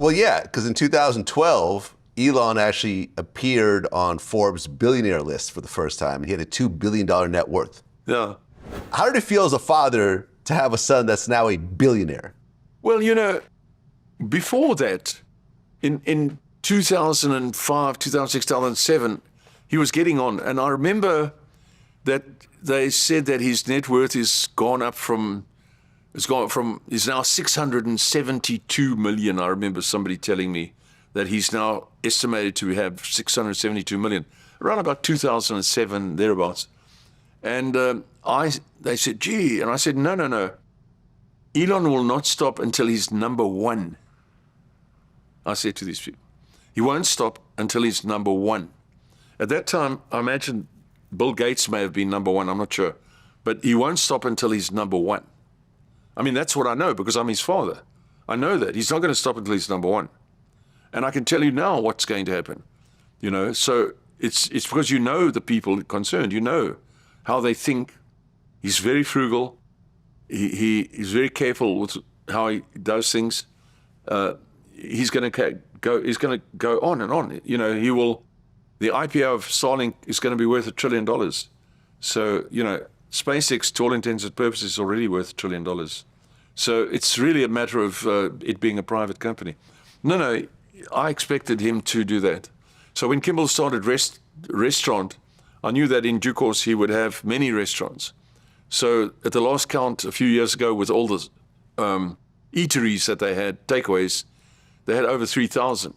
Well, yeah, because in 2012, Elon actually appeared on Forbes billionaire list for the first time. He had a $2 billion net worth. Yeah. How did it feel as a father to have a son that's now a billionaire? Well, before that, in 2005, 2006, 2007, he was getting on. And I remember that they said that his net worth is gone up from, is now 672 million. I remember somebody telling me that he's now estimated to have 672 million, around about 2007, thereabouts. And they said, gee, and I said, no. Elon will not stop until he's number one. I said to these people, he won't stop until he's number one. At that time, I imagine Bill Gates may have been number one, I'm not sure. But he won't stop until he's number one. I mean, that's what I know because I'm his father. I know that. He's not going to stop until he's number one. And I can tell you now what's going to happen. So it's because you know the people concerned. You know how they think. He's very frugal. He's very careful with how he does things. He's going to go on and on. The IPO of Starlink is going to be worth $1 trillion. So, SpaceX, to all intents and purposes, is already worth $1 trillion. So it's really a matter of it being a private company. No, I expected him to do that. So when Kimball started restaurant, I knew that in due course he would have many restaurants. So at the last count a few years ago, with all the eateries that they had, takeaways, they had over 3,000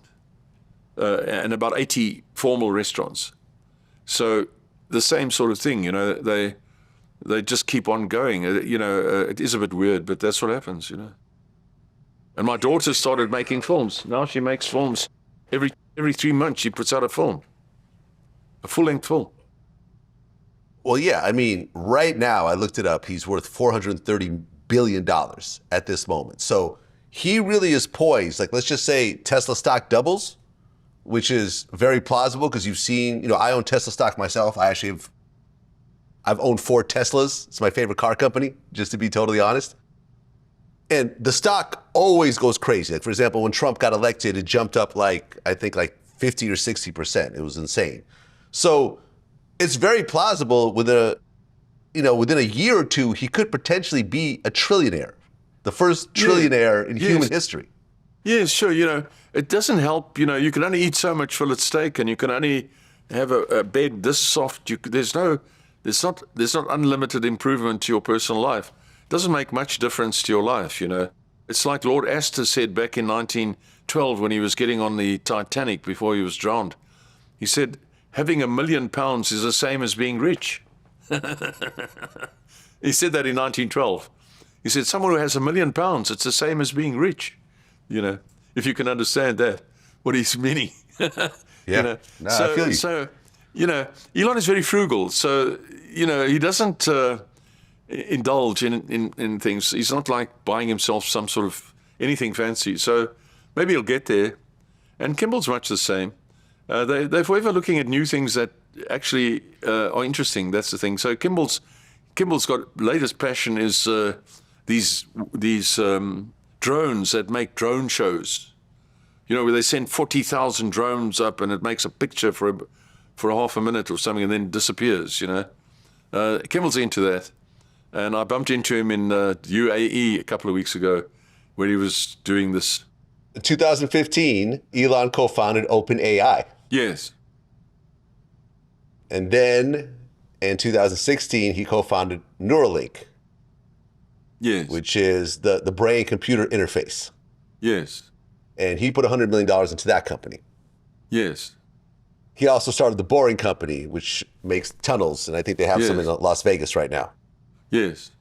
and about 80 formal restaurants. So the same sort of thing, they just keep on going. It is a bit weird, but that's what happens, And my daughter started making films. Now she makes films. Every 3 months she puts out a film, a full-length film. Well, yeah, I mean, right now, I looked it up, he's worth $430 billion at this moment. So he really is poised. Like, let's just say Tesla stock doubles, which is very plausible because you've seen, I own Tesla stock myself. I've owned 4 Teslas. It's my favorite car company, just to be totally honest. And the stock always goes crazy. Like, for example, when Trump got elected, it jumped up I think 50 or 60%. It was insane. So it's very plausible within a year or two, he could potentially be a trillionaire, the first trillionaire in human history. Yeah, sure. It doesn't help. You can only eat so much fillet steak, and you can only have a bed this soft. There's not unlimited improvement to your personal life. It doesn't make much difference to your life. It's like Lord Astor said back in 1912 when he was getting on the Titanic before he was drowned. He said, having £1 million is the same as being rich. He said that in 1912. He said, someone who has £1 million, it's the same as being rich. If you can understand that, what he's meaning. Yeah, I feel you. So, Elon is very frugal. So, he doesn't indulge in things. He's not like buying himself some sort of anything fancy. So maybe he'll get there. And Kimball's much the same. They're forever looking at new things that actually are interesting. That's the thing. So Kimball's got latest passion is these drones that make drone shows. Where they send 40,000 drones up and it makes a picture for a half a minute or something and then disappears. Kimball's into that, and I bumped into him in UAE a couple of weeks ago, where he was doing this. In 2015, Elon co-founded OpenAI. Yes. And then in 2016, he co-founded Neuralink. Yes. Which is the brain-computer interface. Yes. And he put $100 million into that company. Yes. He also started the Boring Company, which makes tunnels, and I think they have some in Las Vegas right now. Yes.